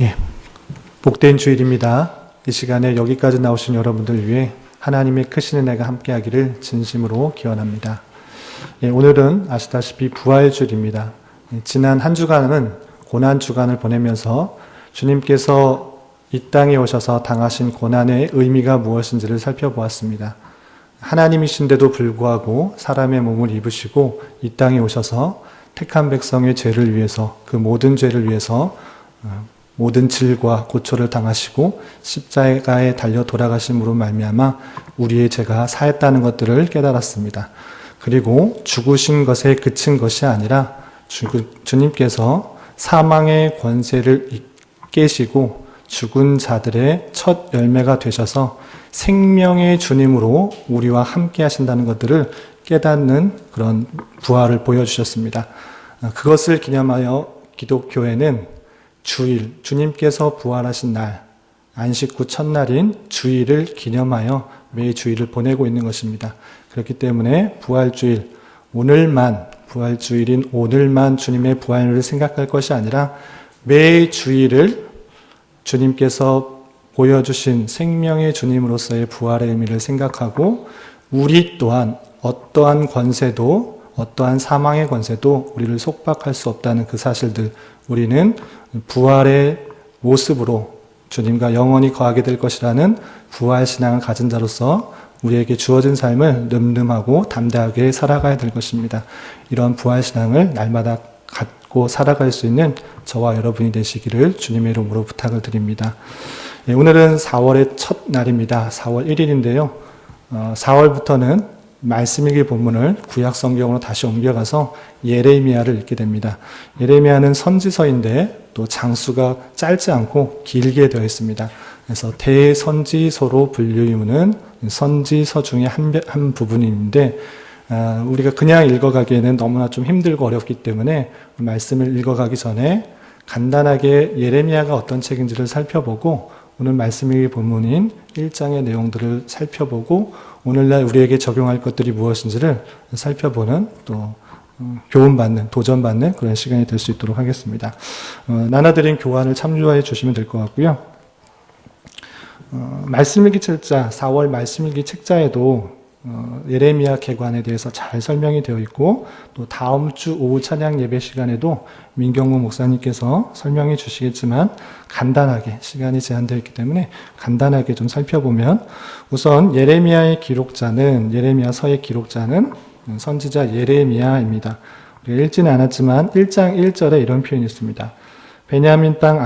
예, 복된 주일입니다. 이 시간에 여기까지 나오신 여러분들 위해 하나님의 크신 은혜가 함께하기를 진심으로 기원합니다. 예, 오늘은 아시다시피 부활주일입니다. 지난 한 주간은 고난 주간을 보내면서 주님께서 이 땅에 오셔서 당하신 고난의 의미가 무엇인지를 살펴보았습니다. 하나님이신데도 불구하고 사람의 몸을 입으시고 이 땅에 오셔서 택한 백성의 죄를 위해서, 그 모든 죄를 위해서 모든 질과 고초를 당하시고 십자가에 달려 돌아가심으로 말미암아 우리의 죄가 사했다는 것들을 깨달았습니다. 그리고 죽으신 것에 그친 것이 아니라 주님께서 사망의 권세를 깨시고 죽은 자들의 첫 열매가 되셔서 생명의 주님으로 우리와 함께 하신다는 것들을 깨닫는 그런 부활을 보여주셨습니다. 그것을 기념하여 기독교회는 주일, 주님께서 부활하신 날, 안식 후 첫날인 주일을 기념하여 매 주일을 보내고 있는 것입니다. 그렇기 때문에 부활주일, 부활주일인 오늘만 주님의 부활을 생각할 것이 아니라 매 주일을 주님께서 보여주신 생명의 주님으로서의 부활의 의미를 생각하고 우리 또한 어떠한 권세도, 어떠한 사망의 권세도 우리를 속박할 수 없다는 그 사실들, 우리는 부활의 모습으로 주님과 영원히 거하게 될 것이라는 부활신앙을 가진 자로서 우리에게 주어진 삶을 늠름하고 담대하게 살아가야 될 것입니다. 이런 부활신앙을 날마다 갖고 살아갈 수 있는 저와 여러분이 되시기를 주님의 이름으로 부탁을 드립니다. 오늘은 4월의 첫 날입니다. 4월 1일인데요. 4월부터는 말씀일기 본문을 구약 성경으로 다시 옮겨가서 예레미야를 읽게 됩니다. 예레미야는 선지서인데 또 장수가 짧지 않고 길게 되어 있습니다. 그래서 대선지서로 분류하는 선지서 중에 한 부분인데 우리가 그냥 읽어가기에는 너무나 좀 힘들고 어렵기 때문에 말씀을 읽어가기 전에 간단하게 예레미야가 어떤 책인지를 살펴보고 오늘 말씀일기 본문인 1장의 내용들을 살펴보고 오늘날 우리에게 적용할 것들이 무엇인지를 살펴보는 또 교훈받는, 도전받는 그런 시간이 될 수 있도록 하겠습니다. 나눠드린 교환을 참조해 주시면 될 것 같고요. 말씀일기 책자, 4월 말씀일기 책자에도 예레미야 계관에 대해서 잘 설명이 되어 있고 또 다음 주 오후 찬양 예배 시간에도 민경무 목사님께서 설명해 주시겠지만 간단하게 시간이 제한되어 있기 때문에 간단하게 좀 살펴보면 우선 예레미야서의 기록자는 선지자 예레미야입니다. 우리가 읽지는 않았지만 1장 1절에 이런 표현이 있습니다. 베냐민 땅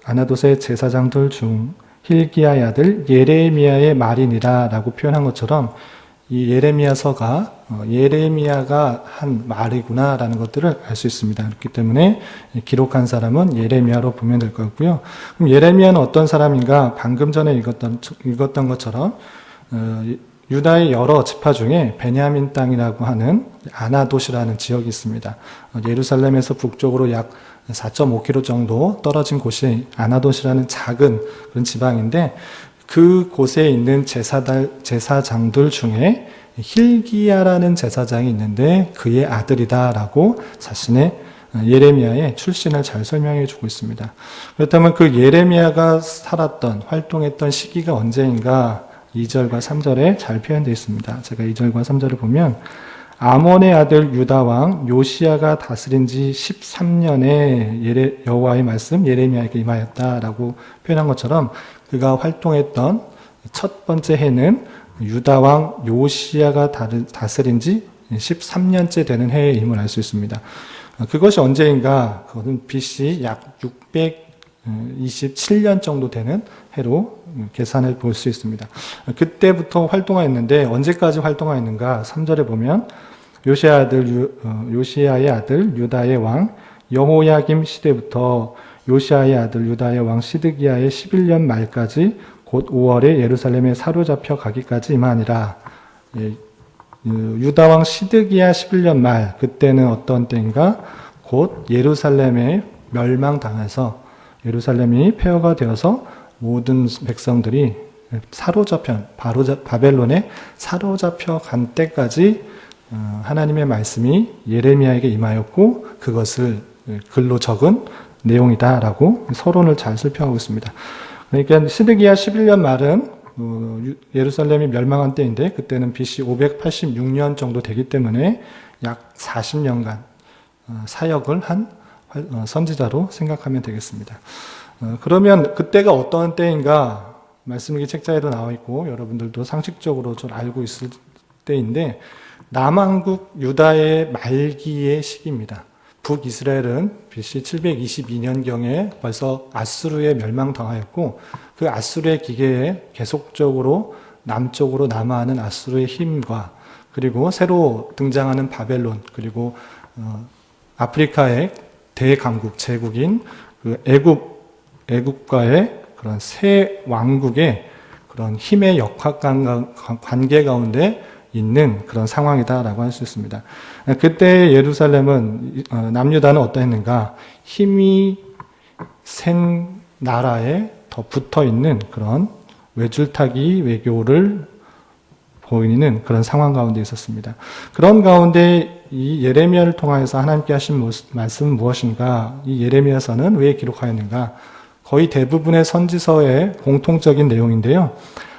아나돗의 제사장들 중 hil기야의 아들 예레미야의 말이니라 라고 표현한 것처럼 이 예레미야서가 예레미야가 한 말이구나 라는 것들을 알 수 있습니다. 그렇기 때문에 기록한 사람은 예레미야로 보면 될 것 같고요. 그럼 예레미야는 어떤 사람인가? 방금 전에 읽었던 것처럼 유다의 여러 지파 중에 베냐민 땅이라고 하는 아나돗이라는 지역이 있습니다. 예루살렘에서 북쪽으로 약 4.5km 정도 떨어진 곳이 아나돗이라는 작은 그런 지방인데 그 곳에 있는 제사장들 중에 hil기야라는 제사장이 있는데 그의 아들이다라고 자신의 예레미야의 출신을 잘 설명해 주고 있습니다. 그렇다면 그 예레미야가 살았던, 활동했던 시기가 언제인가 2절과 3절에 잘 표현되어 있습니다. 제가 2절과 3절을 보면 아몬의 아들 유다왕 요시야가 다스린 지 13년에 여호와의 말씀 예레미야에게 임하였다라고 표현한 것처럼 그가 활동했던 첫 번째 해는 유다왕 요시야가 다스린 지 13년째 되는 해임을 알 수 있습니다. 그것이 언제인가? 그것은 BC 약 627년 정도 되는 해로 계산해 볼 수 있습니다. 그때부터 활동하였는데 언제까지 활동하였는가? 3절에 보면 요시야의 아들 유다의 왕 여호야김 시대부터 요시야의 아들 유다의 왕 시드기야의 11년 말까지 곧 5월에 예루살렘에 사로잡혀 가기까지 임하니라. 유다 왕 시드기야 11년 말, 그때는 어떤 때인가? 곧 예루살렘에 멸망당해서 예루살렘이 폐허가 되어서 모든 백성들이 바벨론에 사로잡혀 간 때까지 하나님의 말씀이 예레미야에게 임하였고 그것을 글로 적은 내용이다라고 서론을 잘 설명하고 있습니다. 그러니까 시드기야 11년 말은 예루살렘이 멸망한 때인데 그때는 BC 586년 정도 되기 때문에 약 40년간 사역을 한 선지자로 생각하면 되겠습니다. 그러면 그때가 어떤 때인가? 말씀이 책자에도 나와 있고 여러분들도 상식적으로 좀 알고 있을 때인데 남왕국 유다의 말기의 시기입니다. 북이스라엘은 BC 722년경에 벌써 아수르에 멸망당하였고 그 아수르의 기계에 계속적으로 남쪽으로 남하하는 아수르의 힘과 그리고 새로 등장하는 바벨론 그리고 아프리카의 대강국 제국인 그 애국과의 그런 새 왕국의 그런 힘의 역학 관계 가운데 있는 그런 상황이다라고 할 수 있습니다. 그때 예루살렘은 남유다는 어떠했는가? 힘이 센 나라에 더 붙어 있는 그런 외줄타기 외교를 보이는 그런 상황 가운데 있었습니다. 그런 가운데 이 예레미야를 통하여서 하나님께 하신 말씀은 무엇인가? 이 예레미야서는 왜 기록하였는가? 거의 대부분의 선지서의 공통적인 내용인데요.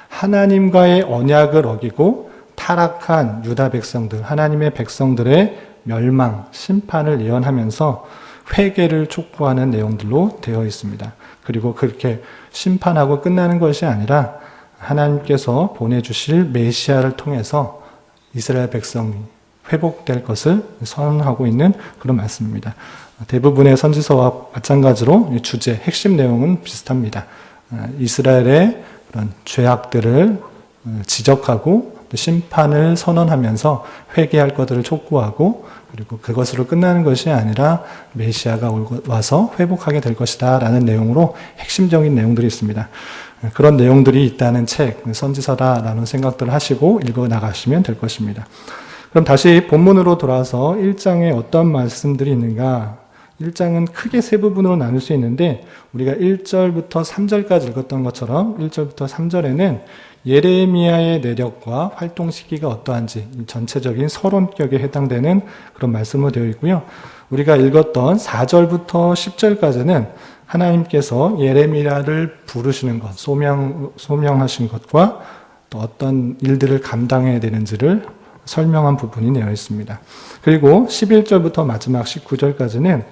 하나님과의 언약을 어기고 타락한 유다 백성들, 하나님의 백성들의 멸망, 심판을 예언하면서 회개를 촉구하는 내용들로 되어 있습니다. 그리고 그렇게 심판하고 끝나는 것이 아니라 하나님께서 보내주실 메시아를 통해서 이스라엘 백성이 회복될 것을 선언하고 있는 그런 말씀입니다. 대부분의 선지서와 마찬가지로 주제, 핵심 내용은 비슷합니다. 이스라엘의 그런 죄악들을 지적하고 심판을 선언하면서 회개할 것들을 촉구하고 그리고 그것으로 끝나는 것이 아니라 메시아가 와서 회복하게 될 것이다 라는 내용으로 핵심적인 내용들이 있습니다. 그런 내용들이 있다는 책, 선지서다라는 생각들을 하시고 읽어 나가시면 될 것입니다. 그럼 다시 본문으로 돌아와서 1장에 어떤 말씀들이 있는가? 1장은 크게 세 부분으로 나눌 수 있는데 우리가 1절부터 3절까지 읽었던 것처럼 1절부터 3절에는 예레미야의 내력과 활동 시기가 어떠한지 전체적인 서론격에 해당되는 그런 말씀으로 되어 있고요. 우리가 읽었던 4절부터 10절까지는 하나님께서 예레미야를 부르시는 것, 소명하신 것과 또 어떤 일들을 감당해야 되는지를 설명한 부분이 되어 있습니다. 그리고 11절부터 마지막 19절까지는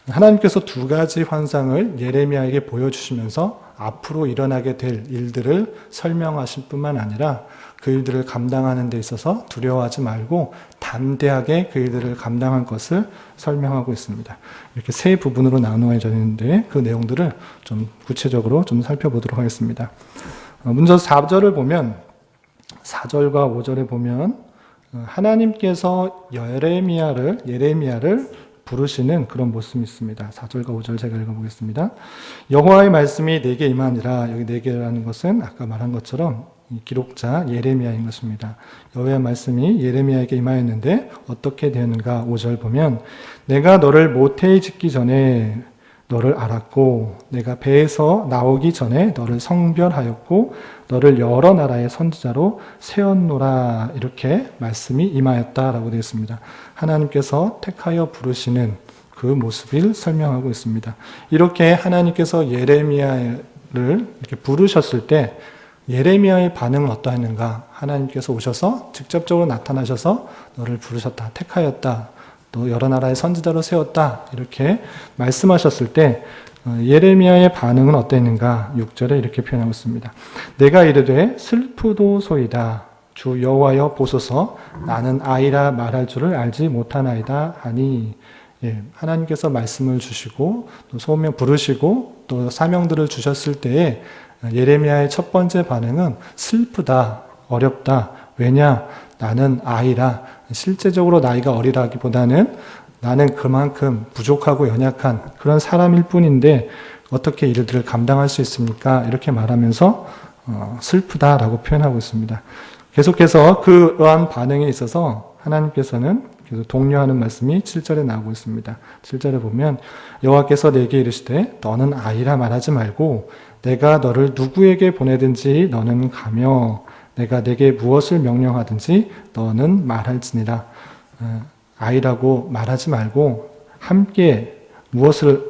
하나님께서 두 가지 환상을 예레미야에게 보여주시면서 앞으로 일어나게 될 일들을 설명하실 뿐만 아니라 그 일들을 감당하는 데 있어서 두려워하지 말고 담대하게 그 일들을 감당할 것을 설명하고 있습니다. 이렇게 세 부분으로 나누어져 있는데 그 내용들을 좀 구체적으로 좀 살펴보도록 하겠습니다. 먼저 4절을 보면 4절과 5절에 보면 하나님께서 예레미야를 부르시는 그런 모습이 있습니다. 4절과 5절 제가 읽어보겠습니다. 여호와의 말씀이 내게 임하니라. 여기 내게라는 것은 아까 말한 것처럼 기록자 예레미야인 것입니다. 여호와의 말씀이 예레미야에게 임하였는데 어떻게 되었는가? 5절 보면 내가 너를 모태에 짓기 전에 너를 알았고 내가 배에서 나오기 전에 너를 성별하였고 너를 여러 나라의 선지자로 세웠노라. 이렇게 말씀이 임하였다라고 되어 있습니다. 하나님께서 택하여 부르시는 그 모습을 설명하고 있습니다. 이렇게 하나님께서 예레미야를 이렇게 부르셨을 때 예레미야의 반응은 어떠했는가? 하나님께서 오셔서 직접적으로 나타나셔서 너를 부르셨다, 택하였다, 또 여러 나라의 선지자로 세웠다 이렇게 말씀하셨을 때 예레미야의 반응은 어땠는가? 6절에 이렇게 표현하고 있습니다. 내가 이르되 슬프도소이다. 주 여호와여 보소서 나는 아이라 말할 줄을 알지 못하나이다 하니 하나님께서 말씀을 주시고 또 소명 부르시고 또 사명들을 주셨을 때에 예레미야의 첫 번째 반응은 슬프다, 어렵다. 왜냐? 나는 아이라. 실제적으로 나이가 어리다기보다는 나는 그만큼 부족하고 연약한 그런 사람일 뿐인데 어떻게 이들을 감당할 수 있습니까? 이렇게 말하면서 슬프다라고 표현하고 있습니다. 계속해서 그러한 반응에 있어서 하나님께서는 계속 독려하는 말씀이 7절에 나오고 있습니다. 7절에 보면 여호와께서 내게 이르시되 너는 아이라 말하지 말고 내가 너를 누구에게 보내든지 너는 가며 내가 내게 무엇을 명령하든지 너는 말할지니라. 아이라고 말하지 말고 함께 무엇을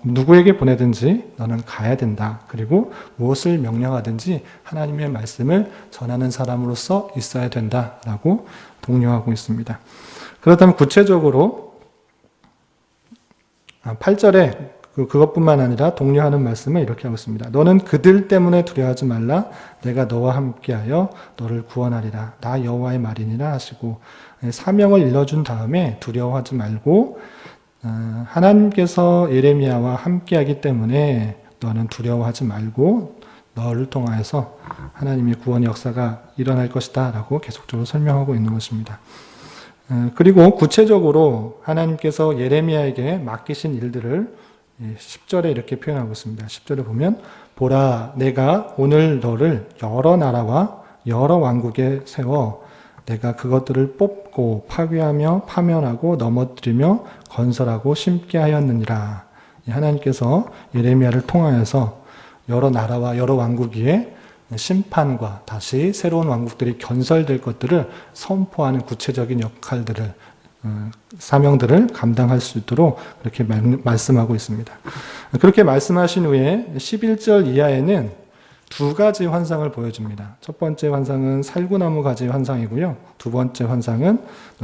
누구에게 보내든지 너는 가야 된다. 그리고 무엇을 명령하든지 하나님의 말씀을 전하는 사람으로서 있어야 된다라고 독려하고 있습니다. 그렇다면 구체적으로 8절에 그것뿐만 아니라 독려하는 말씀을 이렇게 하고 있습니다. 너는 그들 때문에 두려워하지 말라. 내가 너와 함께하여 너를 구원하리라. 나 여호와의 말이니라 하시고 사명을 일러준 다음에 두려워하지 말고 하나님께서 예레미야와 함께하기 때문에 너는 두려워하지 말고 너를 통하여서 하나님의 구원 역사가 일어날 것이다 라고 계속적으로 설명하고 있는 것입니다. 그리고 구체적으로 하나님께서 예레미야에게 맡기신 일들을 10절에 이렇게 표현하고 있습니다. 10절에 보면 보라 내가 오늘 너를 여러 나라와 여러 왕국에 세워 내가 그것들을 뽑고 파괴하며 파면하고 넘어뜨리며 건설하고 심게 하였느니라. 하나님께서 예레미야를 통하여서 여러 나라와 여러 왕국 위에 심판과 다시 새로운 왕국들이 건설될 것들을 선포하는 구체적인 역할들을 사명들을 감당할 수 있도록 그렇게 말씀하고 있습니다. 그렇게 말씀하신 후에 11절 이하에는 두 가지 환상을 보여줍니다. 첫 번째 환상은 살구나무 가지 환상이고요. 두 번째 환상은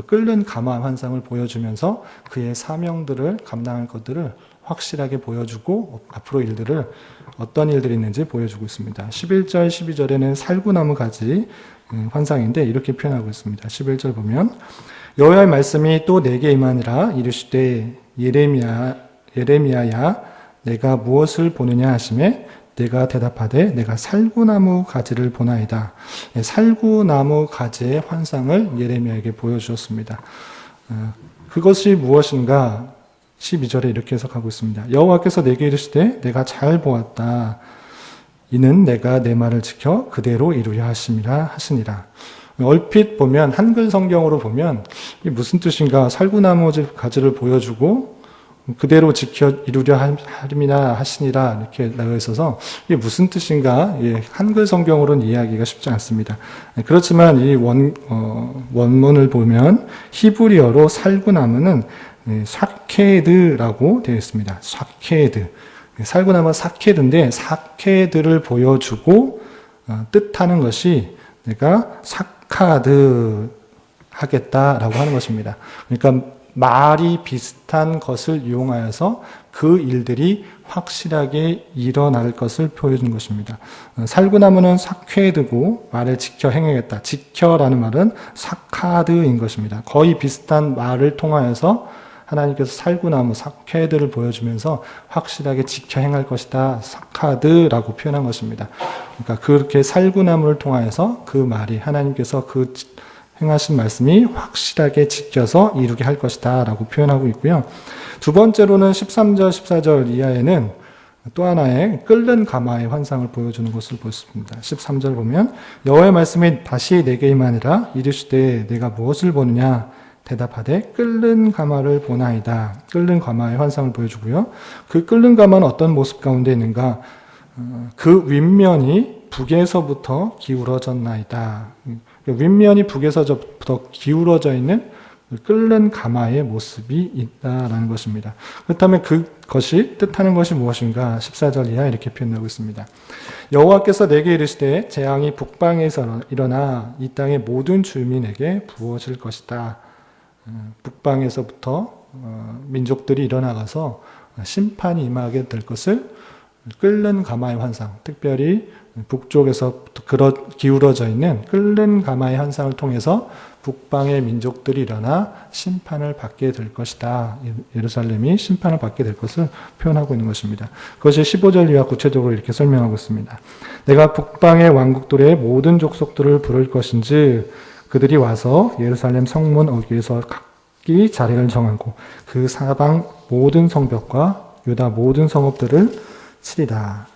끓는 가마 환상을 보여주면서 그의 사명들을 감당할 것들을 확실하게 보여주고 앞으로 일들을 어떤 일들이 있는지 보여주고 있습니다. 11절, 12절에는 살구나무 가지 환상인데 이렇게 표현하고 있습니다. 11절 보면 여호와의 말씀이 또 내게 임하니라 이르시되 예레미야야 내가 무엇을 보느냐 하시매 내가 대답하되 내가 살구나무 가지를 보나이다. 살구나무 가지의 환상을 예레미야에게 보여주었습니다. 그것이 무엇인가 12절에 이렇게 해석하고 있습니다. 여호와께서 내게 이르시되 내가 잘 보았다. 이는 내가 내 말을 지켜 그대로 이루려 하시니라. 얼핏 보면 한글 성경으로 보면 이게 무슨 뜻인가 살구나무 가지를 보여주고 그대로 지켜 이루려 함이나 하시니라 이렇게 나와 있어서 이게 무슨 뜻인가 한글 성경으로는 이해하기가 쉽지 않습니다. 그렇지만 이 원문을 보면 히브리어로 살구나무는 사케드라고 되어 있습니다. 사케드. 살구나무가 사케드인데 사케드를 보여주고 뜻하는 것이 내가 사카드 하겠다라고 하는 것입니다. 그러니까 말이 비슷한 것을 이용하여서 그 일들이 확실하게 일어날 것을 보여준 것입니다. 살구나무는 사케드고 말을 지켜 행하겠다. 지켜라는 말은 사카드인 것입니다. 거의 비슷한 말을 통하여서 하나님께서 살구나무, 사케드를 보여주면서 확실하게 지켜 행할 것이다. 사카드라고 표현한 것입니다. 그러니까 그렇게 살구나무를 통하여서 그 말이 하나님께서 그 행하신 말씀이 확실하게 지켜서 이루게 할 것이다 라고 표현하고 있고요. 두 번째로는 13절, 14절 이하에는 또 하나의 끓는 가마의 환상을 보여주는 것을 보습니다. 13절 보면 여호와의 말씀이 다시 내게 임하니라 이르시되 내가 무엇을 보느냐 대답하되 끓는 가마를 보나이다. 끓는 가마의 환상을 보여주고요. 그 끓는 가마는 어떤 모습 가운데 있는가? 그 윗면이 북에서부터 기울어졌나이다. 윗면이 북에서부터 기울어져 있는 끓는 가마의 모습이 있다라는 것입니다. 그렇다면 그것이 뜻하는 것이 무엇인가? 14절 이하 이렇게 표현하고 있습니다. 여호와께서 내게 이르시되 재앙이 북방에서 일어나 이 땅의 모든 주민에게 부어질 것이다. 북방에서부터 민족들이 일어나가서 심판이 임하게 될 것을 끓는 가마의 환상, 특별히 북쪽에서 기울어져 있는 끓는 가마의 환상을 통해서 북방의 민족들이 일어나 심판을 받게 될 것이다. 예루살렘이 심판을 받게 될 것을 표현하고 있는 것입니다. 그것이 15절 이하 구체적으로 이렇게 설명하고 있습니다. 내가 북방의 왕국들의 모든 족속들을 부를 것인지 그들이 와서 예루살렘 성문 어귀에서 각기 자리를 정하고 그 사방 모든 성벽과 유다 모든 성읍들을 치리라.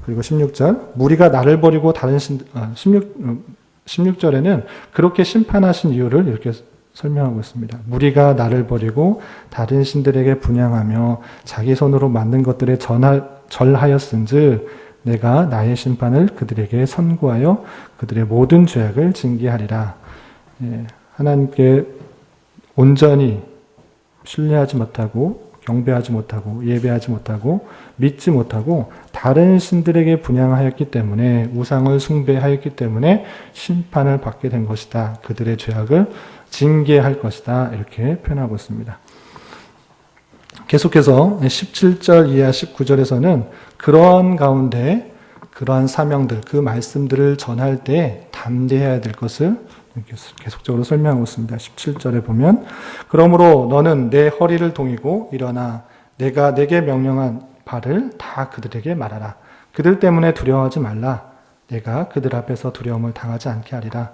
그리고 16절 무리가 나를 버리고 다른 16절에는 그렇게 심판하신 이유를 이렇게 설명하고 있습니다. 무리가 나를 버리고 다른 신들에게 분향하며 자기 손으로 만든 것들에 절하였은즉 내가 나의 심판을 그들에게 선고하여 그들의 모든 죄악을 징계하리라. 하나님께 온전히 신뢰하지 못하고 경배하지 못하고 예배하지 못하고 믿지 못하고 다른 신들에게 분향하였기 때문에 우상을 숭배하였기 때문에 심판을 받게 된 것이다. 그들의 죄악을 징계할 것이다. 이렇게 표현하고 있습니다. 계속해서 17절 이하 19절에서는 그러한 가운데 그러한 사명들, 그 말씀들을 전할 때 담대해야 될 것을 계속적으로 설명하고 있습니다. 17절에 보면 그러므로 너는 내 허리를 동이고 일어나 내가 내게 명령한 바를 다 그들에게 말하라. 그들 때문에 두려워하지 말라. 내가 그들 앞에서 두려움을 당하지 않게 하리라.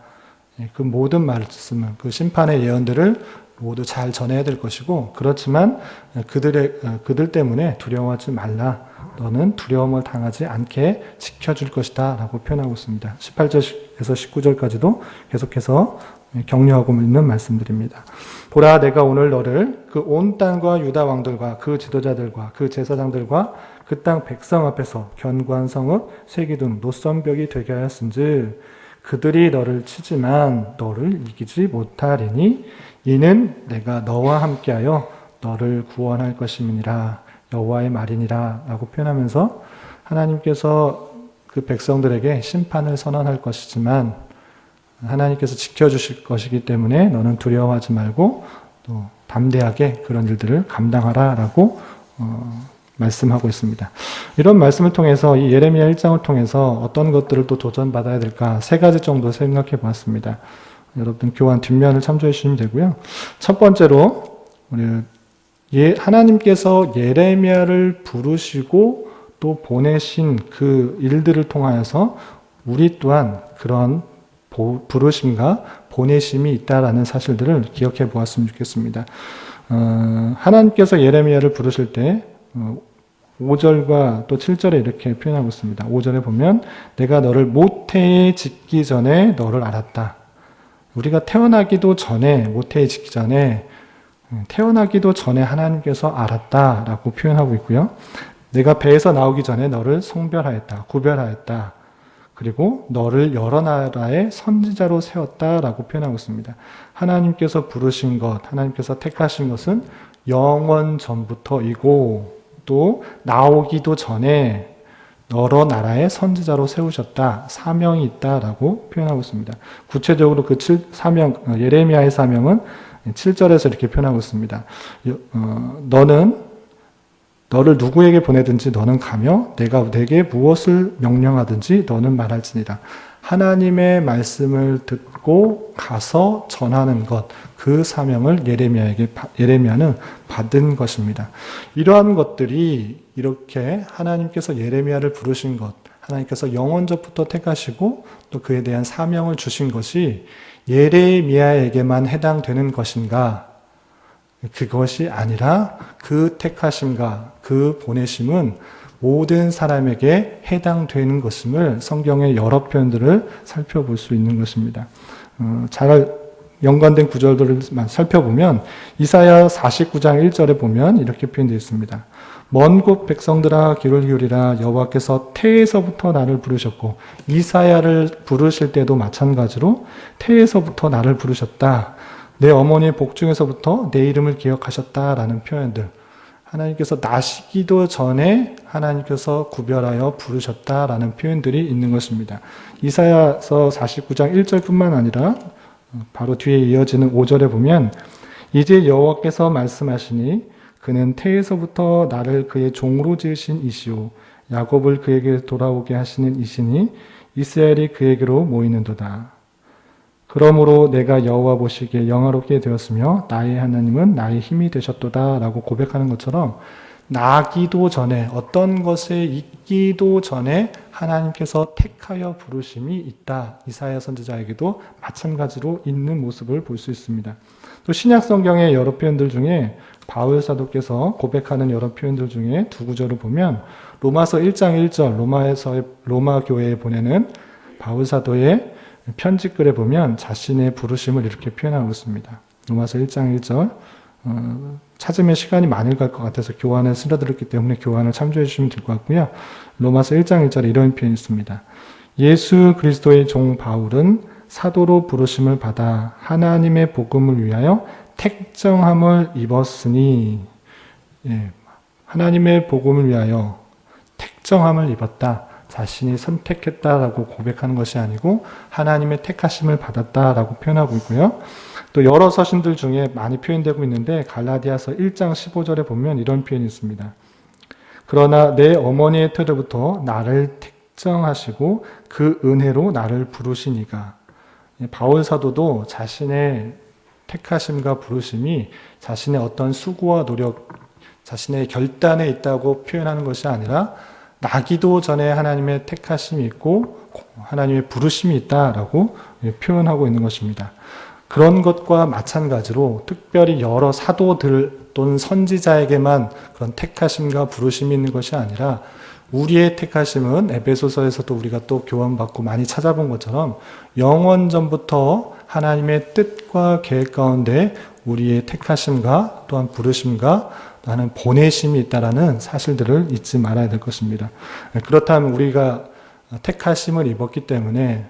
그 모든 말씀은 그 심판의 예언들을 모두 잘 전해야 될 것이고 그렇지만 그들 때문에 두려워하지 말라. 너는 두려움을 당하지 않게 지켜줄 것이다 라고 표현하고 있습니다. 18절에서 19절까지도 계속해서 격려하고 있는 말씀들입니다. 보라 내가 오늘 너를 그 온 땅과 유다 왕들과 그 지도자들과 그 제사장들과 그 땅 백성 앞에서 견고한 성읍 세기둥 노선벽이 되게 하였은즉 그들이 너를 치지만 너를 이기지 못하리니 이는 내가 너와 함께하여 너를 구원할 것임이니라. 여호와의 말이니라 라고 표현하면서 하나님께서 그 백성들에게 심판을 선언할 것이지만 하나님께서 지켜주실 것이기 때문에 너는 두려워하지 말고 또 담대하게 그런 일들을 감당하라 라고 말씀하고 있습니다. 이런 말씀을 통해서 이 예레미야 1장을 통해서 어떤 것들을 또 도전받아야 될까 3가지 정도 생각해 보았습니다. 여러분 교환 뒷면을 참조해 주시면 되고요. 첫 번째로 하나님께서 예레미야를 부르시고 또 보내신 그 일들을 통하여서 우리 또한 그런 부르심과 보내심이 있다라는 사실들을 기억해 보았으면 좋겠습니다. 하나님께서 예레미야를 부르실 때 5절과 또 7절에 이렇게 표현하고 있습니다. 5절에 보면 내가 너를 모태에 짓기 전에 너를 알았다. 우리가 태어나기도 전에 모태에 짓기 전에 태어나기도 전에 하나님께서 알았다라고 표현하고 있고요. 내가 배에서 나오기 전에 너를 성별하였다, 구별하였다. 그리고 너를 여러 나라의 선지자로 세웠다라고 표현하고 있습니다. 하나님께서 부르신 것, 하나님께서 택하신 것은 영원 전부터이고 또 나오기도 전에 여러 나라의 선지자로 세우셨다. 사명이 있다라고 표현하고 있습니다. 구체적으로 그 예레미야의 사명은 7절에서 이렇게 표현하고 있습니다. 너를 누구에게 보내든지 너는 가며 내가 내게 무엇을 명령하든지 너는 말할지니라. 하나님의 말씀을 듣고 가서 전하는 것, 그 사명을 예레미야는 받은 것입니다. 이러한 것들이 이렇게 하나님께서 예레미야를 부르신 것, 하나님께서 영원전부터 택하시고 또 그에 대한 사명을 주신 것이 예레미야에게만 해당되는 것인가? 그것이 아니라 그 택하심과 그 보내심은 모든 사람에게 해당되는 것임을 성경의 여러 표현들을 살펴볼 수 있는 것입니다. 잘 연관된 구절들을 살펴보면 이사야 49장 1절에 보면 이렇게 표현되어 있습니다. 먼 곳 백성들아 귀를 기울이라. 여호와께서 태에서부터 나를 부르셨고 이사야를 부르실 때도 마찬가지로 태에서부터 나를 부르셨다. 내 어머니의 복중에서부터 내 이름을 기억하셨다라는 표현들. 하나님께서 나시기도 전에 하나님께서 구별하여 부르셨다라는 표현들이 있는 것입니다. 이사야서 49장 1절뿐만 아니라 바로 뒤에 이어지는 5절에 보면 이제 여호와께서 말씀하시니 그는 태에서부터 나를 그의 종으로 지으신 이시오 야곱을 그에게 돌아오게 하시는 이시니 이스라엘이 그에게로 모이는도다. 그러므로 내가 여호와 보시기에 영화롭게 되었으며 나의 하나님은 나의 힘이 되셨도다 라고 고백하는 것처럼 나기도 전에 어떤 것에 있기도 전에 하나님께서 택하여 부르심이 있다. 이사야 선지자에게도 마찬가지로 있는 모습을 볼 수 있습니다. 또 신약 성경의 여러 표현들 중에 바울 사도께서 고백하는 여러 표현들 중에 두 구절을 보면 로마서 1장 1절 로마 교회에 보내는 바울 사도의 편지글에 보면 자신의 부르심을 이렇게 표현하고 있습니다. 로마서 1장 1절 찾으면 시간이 많이 갈 것 같아서 교환을 쓸어드렸기 때문에 교환을 참조해 주시면 될 것 같고요. 로마서 1장 1절에 이런 표현이 있습니다. 예수 그리스도의 종 바울은 사도로 부르심을 받아 하나님의 복음을 위하여 택정함을 입었으니 하나님의 복음을 위하여 택정함을 입었다. 자신이 선택했다라고 고백하는 것이 아니고 하나님의 택하심을 받았다라고 표현하고 있고요. 또 여러 서신들 중에 많이 표현되고 있는데 갈라디아서 1장 15절에 보면 이런 표현이 있습니다. 그러나 내 어머니의 태로부터 나를 택정하시고 그 은혜로 나를 부르시니가. 바울 사도도 자신의 택하심과 부르심이 자신의 어떤 수고와 노력, 자신의 결단에 있다고 표현하는 것이 아니라 나기도 전에 하나님의 택하심이 있고 하나님의 부르심이 있다라고 표현하고 있는 것입니다. 그런 것과 마찬가지로 특별히 여러 사도들 또는 선지자에게만 그런 택하심과 부르심이 있는 것이 아니라 우리의 택하심은 에베소서에서도 우리가 또 교훈받고 많이 찾아본 것처럼 영원전부터 하나님의 뜻과 계획 가운데 우리의 택하심과 또한 부르심과 또한 보내심이 있다는 사실들을 잊지 말아야 될 것입니다. 그렇다면 우리가 택하심을 입었기 때문에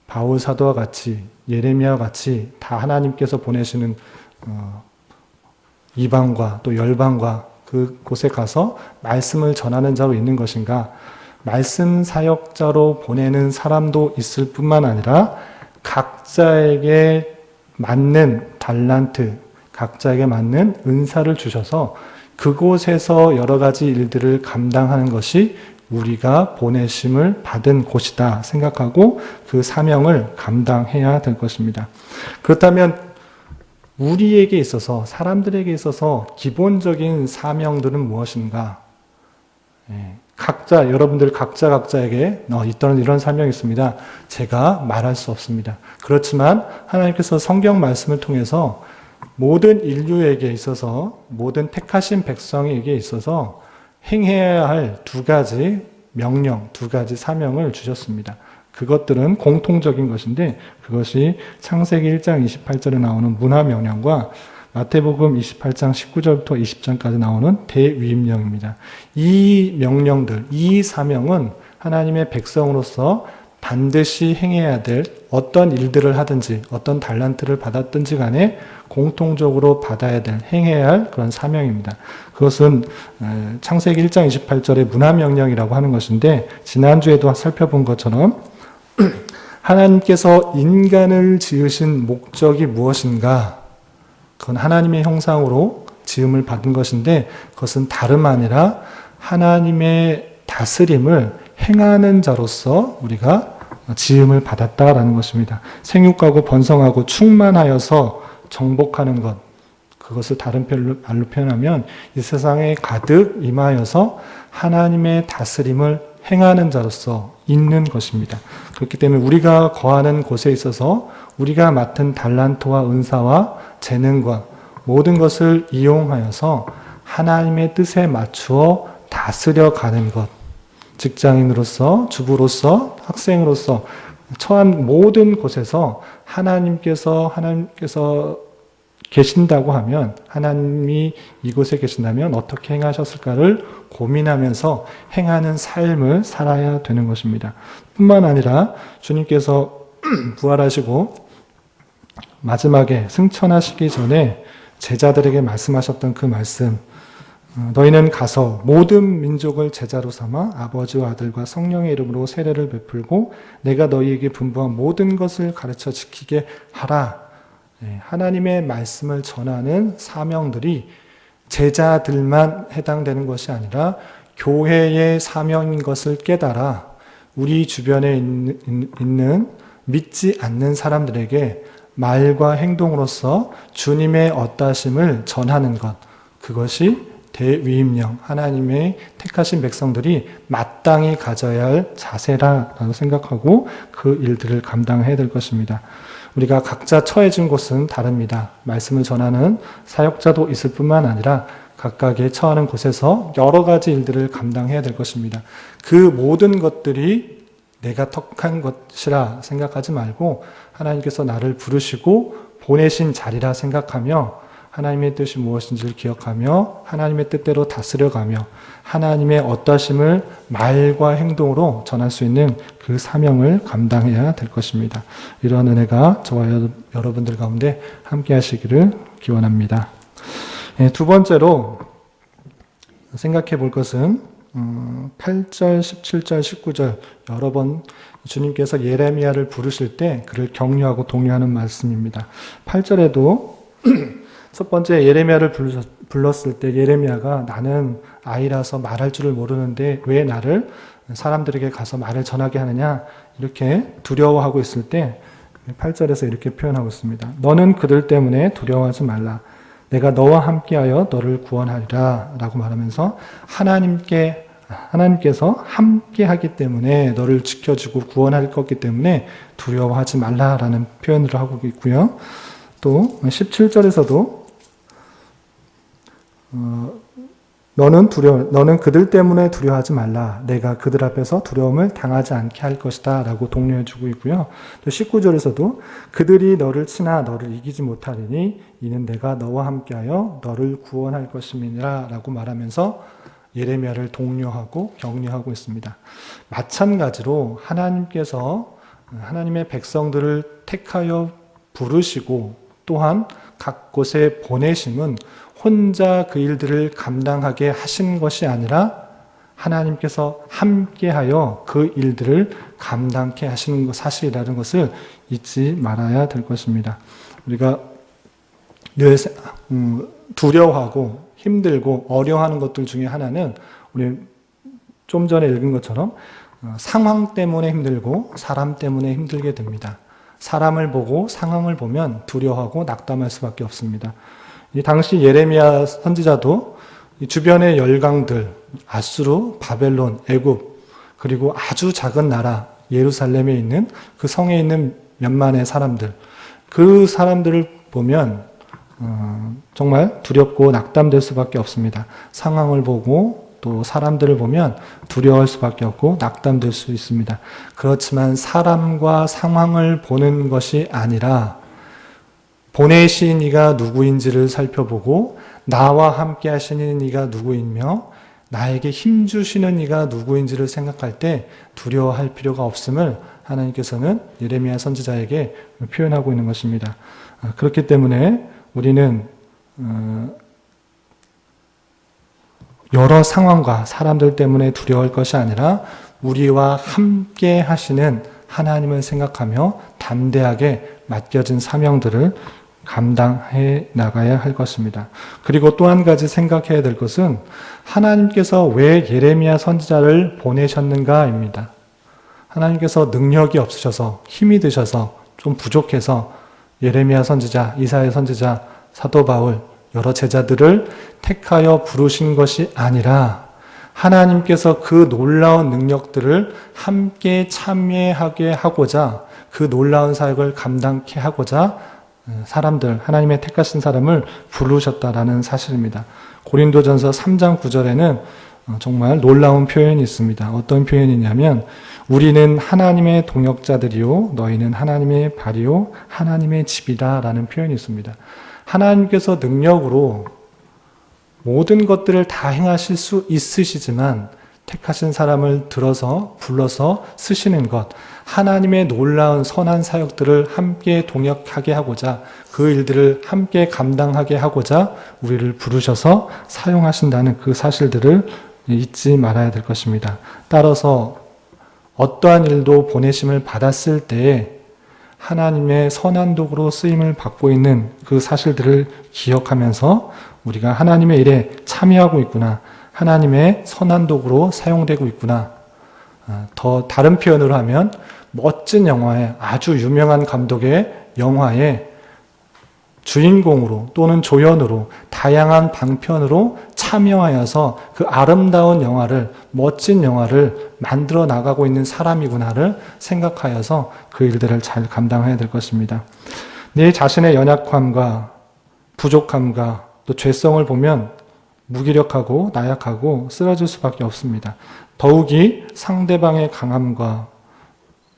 바울 사도와 같이 예레미야와 같이 다 하나님께서 보내시는 이방과 또 열방과 그곳에 가서 말씀을 전하는 자로 있는 것인가? 말씀 사역자로 보내는 사람도 있을 뿐만 아니라 각자에게 맞는 달란트, 각자에게 맞는 은사를 주셔서 그곳에서 여러 가지 일들을 감당하는 것이 우리가 보내심을 받은 곳이다 생각하고 그 사명을 감당해야 될 것입니다. 그렇다면 우리에게 있어서, 사람들에게 있어서 기본적인 사명들은 무엇인가? 각자, 여러분들 각자에게 이런 사명이 있습니다. 제가 말할 수 없습니다. 그렇지만 하나님께서 성경 말씀을 통해서 모든 인류에게 있어서, 모든 택하신 백성에게 있어서 행해야 할 두 가지 명령, 두 가지 사명을 주셨습니다. 그것들은 공통적인 것인데 그것이 창세기 1장 28절에 나오는 문화명령과 마태복음 28장 19절부터 20절까지 나오는 대위임령입니다. 이 명령들, 이 사명은 하나님의 백성으로서 반드시 행해야 될 어떤 일들을 하든지 어떤 달란트를 받았든지 간에 공통적으로 받아야 될, 행해야 할 그런 사명입니다. 그것은 창세기 1장 28절의 문화명령이라고 하는 것인데 지난주에도 살펴본 것처럼 하나님께서 인간을 지으신 목적이 무엇인가? 그건 하나님의 형상으로 지음을 받은 것인데 그것은 다름 아니라 하나님의 다스림을 행하는 자로서 우리가 지음을 받았다라는 것입니다. 생육하고 번성하고 충만하여서 정복하는 것, 그것을 다른 말로 표현하면 이 세상에 가득 임하여서 하나님의 다스림을 행하는 자로서 있는 것입니다. 그렇기 때문에 우리가 거하는 곳에 있어서 우리가 맡은 달란트와 은사와 재능과 모든 것을 이용하여서 하나님의 뜻에 맞추어 다스려가는 것, 직장인으로서, 주부로서, 학생으로서 처한 모든 곳에서 하나님께서 계신다고 하면, 하나님이 이곳에 계신다면 어떻게 행하셨을까를 고민하면서 행하는 삶을 살아야 되는 것입니다. 뿐만 아니라 주님께서 부활하시고 마지막에 승천하시기 전에 제자들에게 말씀하셨던 그 말씀, 너희는 가서 모든 민족을 제자로 삼아 아버지와 아들과 성령의 이름으로 세례를 베풀고 내가 너희에게 분부한 모든 것을 가르쳐 지키게 하라. 하나님의 말씀을 전하는 사명들이 제자들만 해당되는 것이 아니라 교회의 사명인 것을 깨달아 우리 주변에 있는 믿지 않는 사람들에게 말과 행동으로서 주님의 어떠하심을 전하는 것, 그것이 대위임령, 하나님의 택하신 백성들이 마땅히 가져야 할 자세라고 생각하고 그 일들을 감당해야 될 것입니다. 우리가 각자 처해진 곳은 다릅니다. 말씀을 전하는 사역자도 있을 뿐만 아니라 각각의 처하는 곳에서 여러 가지 일들을 감당해야 될 것입니다. 그 모든 것들이 내가 턱한 것이라 생각하지 말고 하나님께서 나를 부르시고 보내신 자리라 생각하며 하나님의 뜻이 무엇인지를 기억하며 하나님의 뜻대로 다스려가며 하나님의 어떠하심을 말과 행동으로 전할 수 있는 그 사명을 감당해야 될 것입니다. 이러한 은혜가 저와 여러분들 가운데 함께 하시기를 기원합니다. 두 번째로 생각해 볼 것은 8절, 17절, 19절 여러 번 주님께서 예레미야를 부르실 때 그를 격려하고 독려하는 말씀입니다. 8절에도 첫 번째 예레미야를 불렀을 때 예레미야가 나는 아이라서 말할 줄을 모르는데 왜 나를 사람들에게 가서 말을 전하게 하느냐 이렇게 두려워하고 있을 때 8절에서 이렇게 표현하고 있습니다. 너는 그들 때문에 두려워하지 말라. 내가 너와 함께하여 너를 구원하리라 라고 말하면서 하나님께서 함께하기 때문에 너를 지켜주고 구원할 거기 때문에 두려워하지 말라라는 표현을 하고 있고요. 또 17절에서도 너는 그들 때문에 두려워하지 말라. 내가 그들 앞에서 두려움을 당하지 않게 할 것이다 라고 독려해 주고 있고요. 또 19절에서도 그들이 너를 치나 너를 이기지 못하리니 이는 내가 너와 함께하여 너를 구원할 것임이니라 라고 말하면서 예레미야를 독려하고 격려하고 있습니다. 마찬가지로 하나님께서 하나님의 백성들을 택하여 부르시고 또한 각 곳에 보내심은 혼자 그 일들을 감당하게 하신 것이 아니라 하나님께서 함께하여 그 일들을 감당케 하시는 것 사실이라는 것을 잊지 말아야 될 것입니다. 우리가 늘 두려워하고 힘들고 어려워하는 것들 중에 하나는 우리 좀 전에 읽은 것처럼 상황 때문에 힘들고 사람 때문에 힘들게 됩니다. 사람을 보고 상황을 보면 두려워하고 낙담할 수밖에 없습니다. 이 당시 예레미야 선지자도 주변의 열강들, 아수르, 바벨론, 애굽, 그리고 아주 작은 나라 예루살렘에 있는 그 성에 있는 몇만의 사람들, 그 사람들을 보면 정말 두렵고 낙담될 수밖에 없습니다. 상황을 보고 또 사람들을 보면 두려워할 수밖에 없고 낙담될 수 있습니다. 그렇지만 사람과 상황을 보는 것이 아니라 보내신 이가 누구인지를 살펴보고 나와 함께 하시는 이가 누구이며 나에게 힘주시는 이가 누구인지를 생각할 때 두려워할 필요가 없음을 하나님께서는 예레미야 선지자에게 표현하고 있는 것입니다. 그렇기 때문에 우리는 여러 상황과 사람들 때문에 두려워할 것이 아니라 우리와 함께 하시는 하나님을 생각하며 담대하게 맡겨진 사명들을 감당해 나가야 할 것입니다. 그리고 또 한 가지 생각해야 될 것은 하나님께서 왜 예레미야 선지자를 보내셨는가입니다. 하나님께서 능력이 없으셔서 힘이 드셔서 좀 부족해서 예레미야 선지자, 이사야 선지자, 사도 바울 여러 제자들을 택하여 부르신 것이 아니라 하나님께서 그 놀라운 능력들을 함께 참여하게 하고자 그 놀라운 사역을 감당케 하고자 사람들, 하나님의 택하신 사람을 부르셨다라는 사실입니다. 고린도전서 3장 9절에는 정말 놀라운 표현이 있습니다. 어떤 표현이냐면 우리는 하나님의 동역자들이요 너희는 하나님의 발이요 하나님의 집이다 라는 표현이 있습니다. 하나님께서 능력으로 모든 것들을 다 행하실 수 있으시지만 택하신 사람을 들어서 불러서 쓰시는 것, 하나님의 놀라운 선한 사역들을 함께 동역하게 하고자 그 일들을 함께 감당하게 하고자 우리를 부르셔서 사용하신다는 그 사실들을 잊지 말아야 될 것입니다. 따라서 어떠한 일도 보내심을 받았을 때에 하나님의 선한 도구로 쓰임을 받고 있는 그 사실들을 기억하면서 우리가 하나님의 일에 참여하고 있구나, 하나님의 선한 도구로 사용되고 있구나. 더 다른 표현으로 하면 멋진 영화에 아주 유명한 감독의 영화에 주인공으로 또는 조연으로 다양한 방편으로 참여하여서 그 아름다운 영화를, 멋진 영화를 만들어 나가고 있는 사람이구나를 생각하여서 그 일들을 잘 감당해야 될 것입니다. 내 자신의 연약함과 부족함과 또 죄성을 보면 무기력하고 나약하고 쓰러질 수밖에 없습니다. 더욱이 상대방의 강함과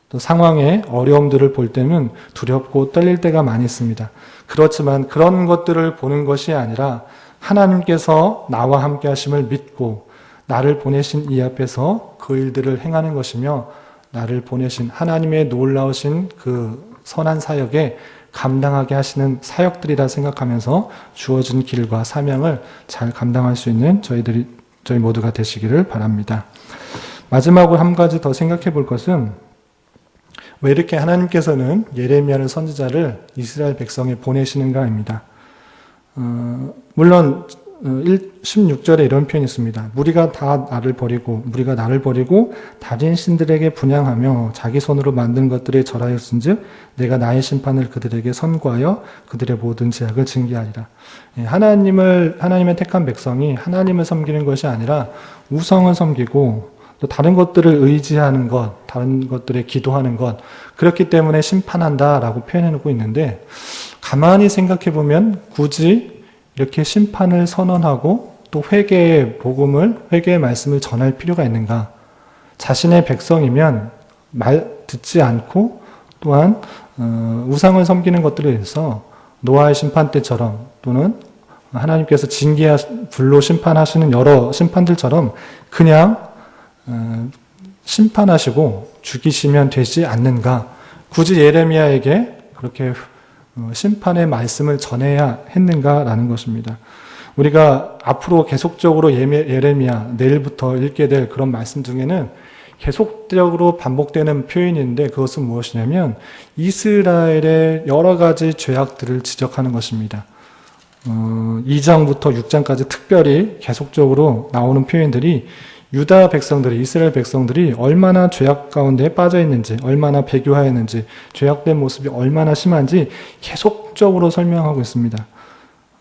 또 상황의 어려움들을 볼 때는 두렵고 떨릴 때가 많이 있습니다. 그렇지만 그런 것들을 보는 것이 아니라 하나님께서 나와 함께 하심을 믿고 나를 보내신 이 앞에서 그 일들을 행하는 것이며 나를 보내신 하나님의 놀라우신 그 선한 사역에 감당하게 하시는 사역들이라 생각하면서 주어진 길과 사명을 잘 감당할 수 있는 저희들이 저희 모두가 되시기를 바랍니다. 마지막으로 한 가지 더 생각해 볼 것은 왜 이렇게 하나님께서는 예레미야를 선지자를 이스라엘 백성에 보내시는가입니다. 물론 16절에 이런 표현이 있습니다. 무리가 나를 버리고 다른 신들에게 분향하며 자기 손으로 만든 것들에 절하였은즉 내가 나의 심판을 그들에게 선고하여 그들의 모든 죄악을 징계하리라. 하나님의 택한 백성이 하나님을 섬기는 것이 아니라 우상을 섬기고 또 다른 것들을 의지하는 것, 다른 것들에 기도하는 것, 그렇기 때문에 심판한다라고 표현해놓고 있는데 가만히 생각해 보면 굳이 이렇게 심판을 선언하고 또 회개의 말씀을 전할 필요가 있는가? 자신의 백성이면 말 듣지 않고 또한 우상을 섬기는 것들에 대해서 노아의 심판 때처럼 또는 하나님께서 불로 심판하시는 여러 심판들처럼 그냥 심판하시고 죽이시면 되지 않는가? 굳이 예레미야에게 그렇게 심판의 말씀을 전해야 했는가라는 것입니다. 우리가 앞으로 계속적으로 예레미야 내일부터 읽게 될 그런 말씀 중에는 계속적으로 반복되는 표현인데 그것은 무엇이냐면 이스라엘의 여러 가지 죄악들을 지적하는 것입니다. 2장부터 6장까지 특별히 계속적으로 나오는 표현들이 유다 백성들이, 이스라엘 백성들이 얼마나 죄악 가운데 빠져 있는지, 얼마나 배교하였는지, 죄악된 모습이 얼마나 심한지 계속적으로 설명하고 있습니다.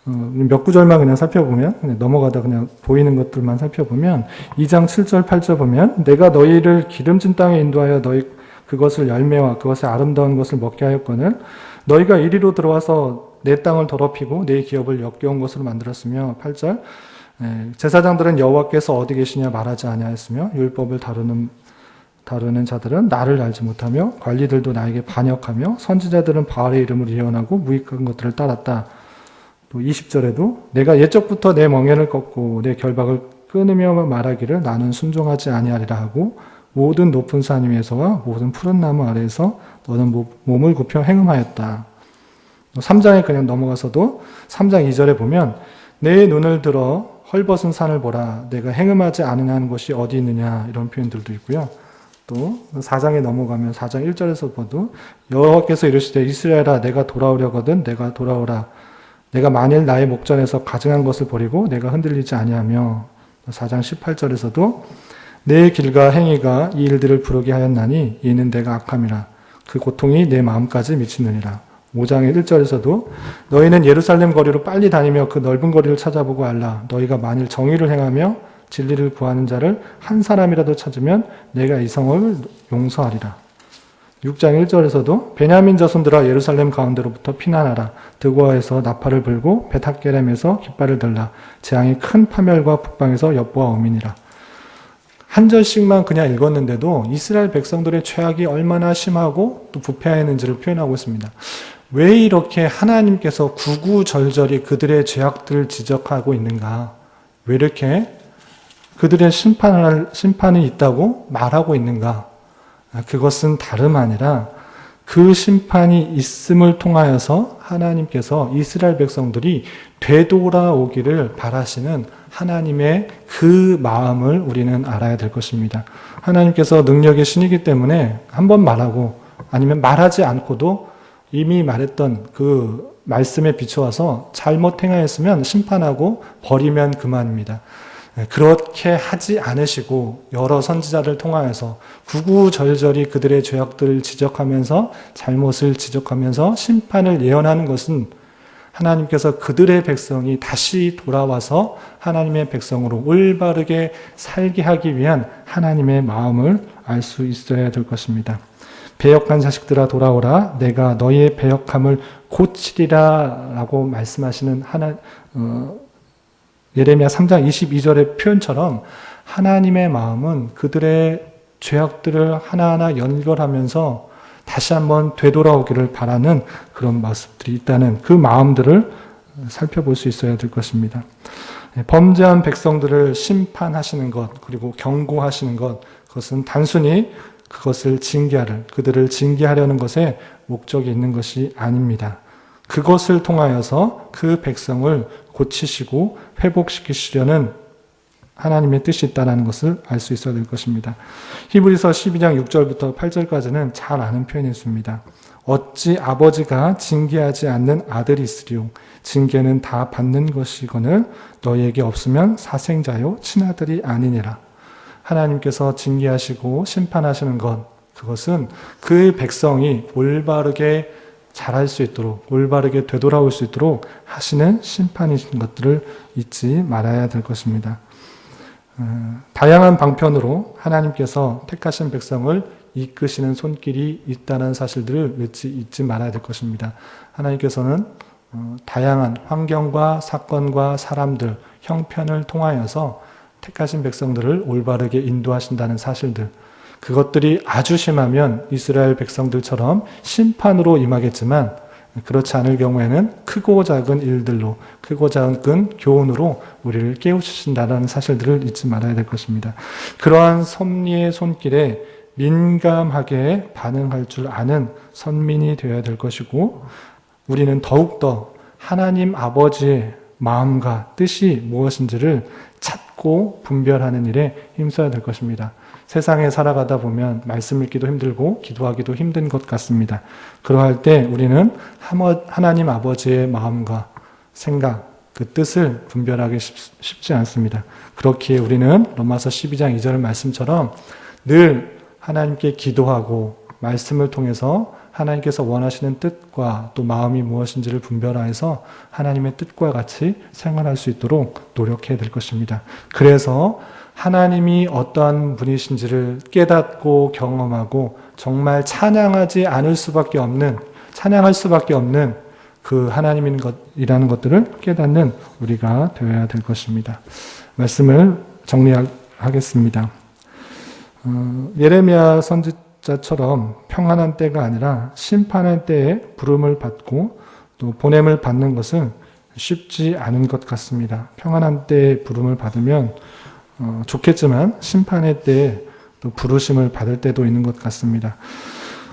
몇 구절만 그냥 살펴보면, 넘어가다 그냥 보이는 것들만 살펴보면, 2장 7절, 8절 보면, 내가 너희를 기름진 땅에 인도하여 그것을 열매와 그것의 아름다운 것을 먹게 하였거늘, 너희가 이리로 들어와서 내 땅을 더럽히고 내 기업을 역겨운 것으로 만들었으며, 8절, 제사장들은 여호와께서 어디 계시냐 말하지 아니하였으며 율법을 다루는 자들은 나를 알지 못하며 관리들도 나에게 반역하며 선지자들은 바알의 이름을 예언하고 무익한 것들을 따랐다. 또 20절에도 내가 옛적부터 내 멍에를 꺾고 내 결박을 끊으며 말하기를 나는 순종하지 아니하리라 하고 모든 높은 산 위에서와 모든 푸른 나무 아래에서 너는 몸을 굽혀 행음하였다. 3장에 그냥 넘어가서도 3장 2절에 보면 내 눈을 들어 헐벗은 산을 보라. 내가 행음하지 않으냐는 것이 어디 있느냐. 이런 표현들도 있고요. 또 4장에 넘어가면 4장 1절에서 봐도 여호와께서 이르시되 이스라엘아 내가 돌아오려거든 내가 돌아오라. 내가 만일 나의 목전에서 가증한 것을 버리고 내가 흔들리지 아니하며 4장 18절에서도 내 길과 행위가 이 일들을 부르게 하였나니 이는 내가 악함이라. 그 고통이 내 마음까지 미치느니라. 5장의 1절에서도 너희는 예루살렘 거리로 빨리 다니며 그 넓은 거리를 찾아보고 알라. 너희가 만일 정의를 행하며 진리를 구하는 자를 한 사람이라도 찾으면 내가 이 성을 용서하리라. 6장 1절에서도 베냐민 자손들아 예루살렘 가운데로부터 피난하라. 드고아에서 나팔을 불고 베탁게렘에서 깃발을 들라. 재앙이 큰 파멸과 북방에서 엿보아 오미니라. 한 절씩만 그냥 읽었는데도 이스라엘 백성들의 죄악이 얼마나 심하고 또 부패했는지를 표현하고 있습니다. 왜 이렇게 하나님께서 구구절절히 그들의 죄악들을 지적하고 있는가? 왜 이렇게 그들의 심판이 있다고 말하고 있는가? 그것은 다름 아니라 그 심판이 있음을 통하여서 하나님께서 이스라엘 백성들이 되돌아오기를 바라시는 하나님의 그 마음을 우리는 알아야 될 것입니다. 하나님께서 능력의 신이기 때문에 한 번 말하고 아니면 말하지 않고도 이미 말했던 그 말씀에 비추어서 잘못 행하였으면 심판하고 버리면 그만입니다. 그렇게 하지 않으시고 여러 선지자를 통하여서 구구절절히 그들의 죄악들을 지적하면서 잘못을 지적하면서 심판을 예언하는 것은 하나님께서 그들의 백성이 다시 돌아와서 하나님의 백성으로 올바르게 살게 하기 위한 하나님의 마음을 알 수 있어야 될 것입니다. 배역한 자식들아 돌아오라 내가 너희의 배역함을 고치리라 라고 말씀하시는 예레미야 3장 22절의 표현처럼 하나님의 마음은 그들의 죄악들을 하나하나 연결하면서 다시 한번 되돌아오기를 바라는 그런 모습들이 있다는 그 마음들을 살펴볼 수 있어야 될 것입니다. 범죄한 백성들을 심판하시는 것 그리고 경고하시는 것 그것은 단순히 그들을 징계하려는 것에 목적이 있는 것이 아닙니다. 그것을 통하여서 그 백성을 고치시고 회복시키시려는 하나님의 뜻이 있다는 것을 알 수 있어야 될 것입니다. 히브리서 12장 6절부터 8절까지는 잘 아는 표현이었습니다. 어찌 아버지가 징계하지 않는 아들이 있으리요 징계는 다 받는 것이거늘 너희에게 없으면 사생자요 친아들이 아니니라. 하나님께서 징계하시고 심판하시는 것, 그것은 그 백성이 올바르게 잘할 수 있도록, 올바르게 되돌아올 수 있도록 하시는 심판이신 것들을 잊지 말아야 될 것입니다. 다양한 방편으로 하나님께서 택하신 백성을 이끄시는 손길이 있다는 사실들을 잊지 말아야 될 것입니다. 하나님께서는 다양한 환경과 사건과 사람들, 형편을 통하여서 택하신 백성들을 올바르게 인도하신다는 사실들, 그것들이 아주 심하면 이스라엘 백성들처럼 심판으로 임하겠지만 그렇지 않을 경우에는 크고 작은 일들로, 크고 작은 교훈으로 우리를 깨우치신다는 사실들을 잊지 말아야 될 것입니다. 그러한 섭리의 손길에 민감하게 반응할 줄 아는 선민이 되어야 될 것이고, 우리는 더욱더 하나님 아버지의 마음과 뜻이 무엇인지를 찾고 분별하는 일에 힘써야 될 것입니다. 세상에 살아가다 보면 말씀 읽기도 힘들고 기도하기도 힘든 것 같습니다. 그러할 때 우리는 하나님 아버지의 마음과 생각, 그 뜻을 분별하기 쉽지 않습니다. 그렇기에 우리는 로마서 12장 2절 말씀처럼 늘 하나님께 기도하고 말씀을 통해서 하나님께서 원하시는 뜻과 또 마음이 무엇인지를 분별하여서 하나님의 뜻과 같이 생활할 수 있도록 노력해야 될 것입니다. 그래서 하나님이 어떠한 분이신지를 깨닫고 경험하고 정말 찬양할 수밖에 없는 그 하나님이라는 것들을 깨닫는 우리가 되어야 될 것입니다. 말씀을 정리하겠습니다. 예레미야 선지자처럼 평안한 때가 아니라 심판의 때에 부름을 받고 또 보냄을 받는 것은 쉽지 않은 것 같습니다. 평안한 때에 부름을 받으면 좋겠지만 심판의 때에 또 부르심을 받을 때도 있는 것 같습니다.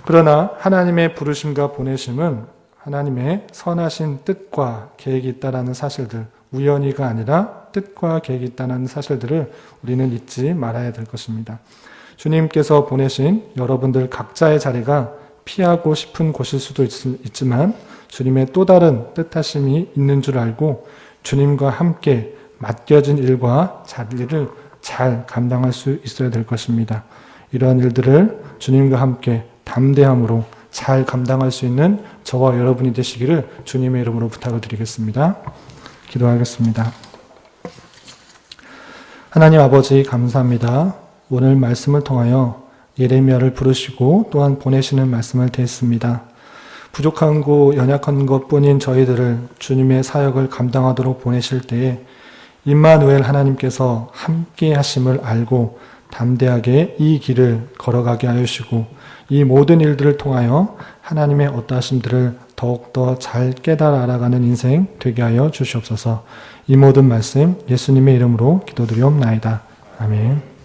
그러나 하나님의 부르심과 보내심은 하나님의 선하신 뜻과 계획이 있다는 사실들, 우연히가 아니라 뜻과 계획이 있다는 사실들을 우리는 잊지 말아야 될 것입니다. 주님께서 보내신 여러분들 각자의 자리가 피하고 싶은 곳일 수도 있지만 주님의 또 다른 뜻하심이 있는 줄 알고 주님과 함께 맡겨진 일과 자리를 잘 감당할 수 있어야 될 것입니다. 이러한 일들을 주님과 함께 담대함으로 잘 감당할 수 있는 저와 여러분이 되시기를 주님의 이름으로 부탁을 드리겠습니다. 기도하겠습니다. 하나님 아버지 감사합니다. 오늘 말씀을 통하여 예레미야를 부르시고 또한 보내시는 말씀을 듣습니다. 부족하고 연약한 것뿐인 저희들을 주님의 사역을 감당하도록 보내실 때에 임마누엘 하나님께서 함께 하심을 알고 담대하게 이 길을 걸어가게 하시고 이 모든 일들을 통하여 하나님의 어떠하심들을 더욱더 잘 깨달아 알아가는 인생 되게 하여 주시옵소서. 이 모든 말씀 예수님의 이름으로 기도드리옵나이다. 아멘.